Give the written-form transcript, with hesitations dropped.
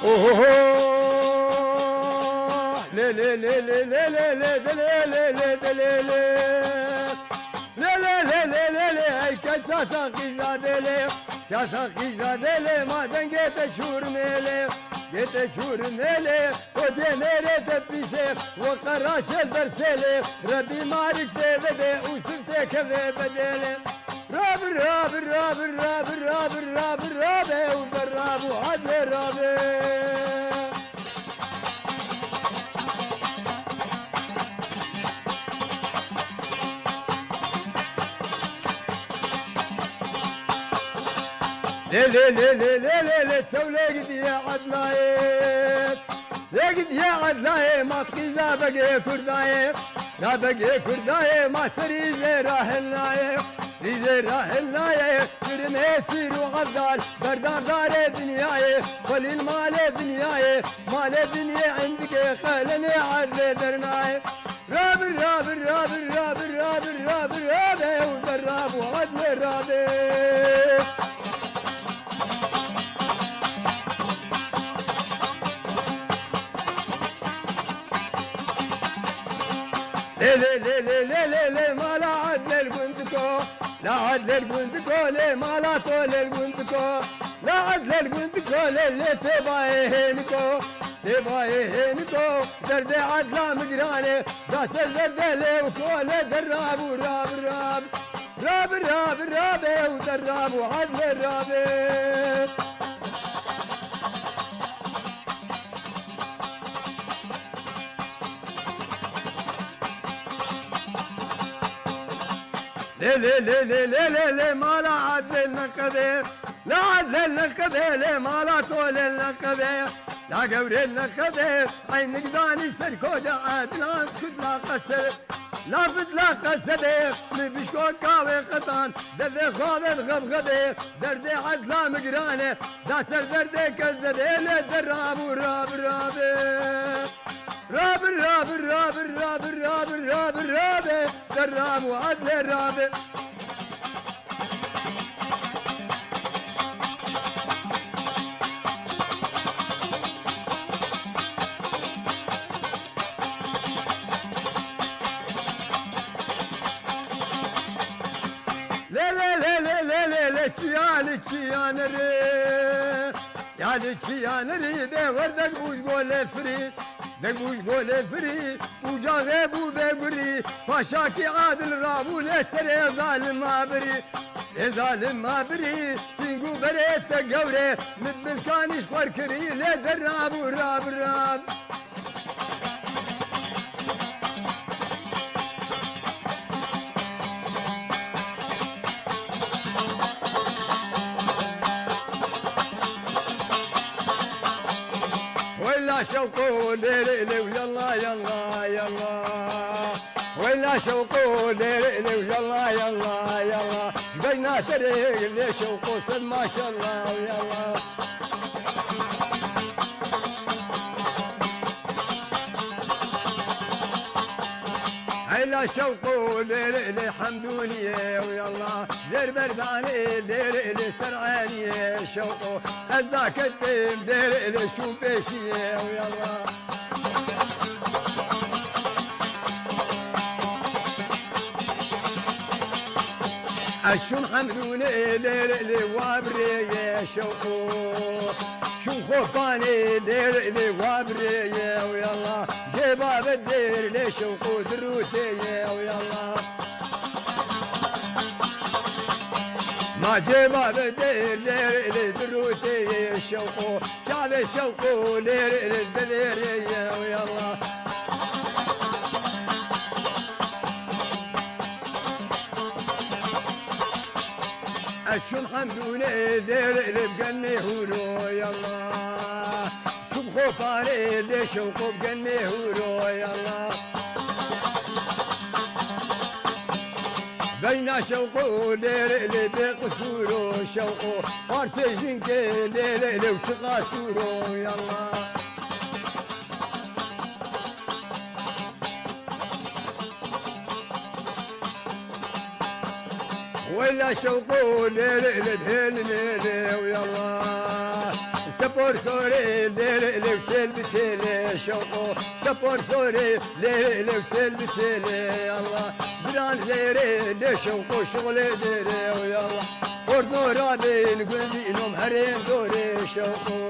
اوه لي لي لي لي لي لي لي لي لي لي لي هاي كاسا قيزادلي كاسا قيزادلي ما دنجت شورنيلي جيت شورنيلي ودينيري تبيسي وقراش البرسيلي ربي مارك تبدي وسبتك بديلي راب راب راب راب راب راب راب وبراب وعدل رابي لي لي لي لي لي لي تولقد يا عدلاي لقد يا عدلاي ما تقيزا بقي كرداي لا بقي كرداي ما تريزي راهلاي ريزي راهلاي كرمي سير وغزال بردان دار دنياي خلي المال دنياي مال دنيا عندك خلني عدل درناي راب راب راب راب راب راب راب ودراب وعدل رابي لي لي لي لي لي لي ما لا عدل البندكو لا عدل البندكو لي ما لا طول البندكو لا عدل البندكو لي تباي هينكو تباي هينكو درد عدلا مجراني ذات الزرد لي وكول دراب وراب راب راب راب راب ودراب وعدل الرابي لي لي لي لي لي لي لي ما لا عدل النقذي لا عدل النقذي لي ما لا طول النقذي لا قوري النقذي عينك داني سركودة عدلان كد لا قسر لا فد لا قسر مبشكو كاوي قطان دردي خوابت غبغبي دردي عدلا مقراني دا سر دردي كزدي لي دراب وراب رابي راب راب راب راب راب راب راب دراب وعدل راب لا لا لا لا لا لا لا تشيان تشيان ري يا تشيان ري ده وردك وقول فري دقوش بول فري وجاغب وببري فشاكي عادل رابو لسر ظالم ما بري ظالم ما بري سنقو بريت قوري مثل كانش خركري لدراب وراب راب ولا شوقوا ليلي ويلا يلا يلا ولا شوقوا ليلي ويلا يلا يلا شبينا طريق اللي شوقوا صد ما شاء الله ويلا هلا شوقوا ليلي حمدوني ويلا دير برداني دير سرعاني شوقوا هذاك الدم دير شوفيشي ويلا الشم حمدوني ليلي وابري شوقوا شو خوفاني ليلي وابري ويلا جباب الدير ليش وقود دروتي ويلا ما جباب الدير ليلي دروتي شوقو شعب شوقو ليلي الدليري ويلا الشم حمدوني ليلي بقني هولو يلا خوفاني ليش وقوف قني هورو يلا بين شوقو ليلي بقصورو شوقو فارسي جنكي ليلي وشقاسورو يلا ولا شوقو ليلي الهيل ليلي ويلا تبور سوري ليل وسل بتلي شوقو تبور سوري ليل وسل بتلي الله بران زيري لشوقو شغلي ديري ويا الله وردو رابي نقول دينهم هرين دوري شوقو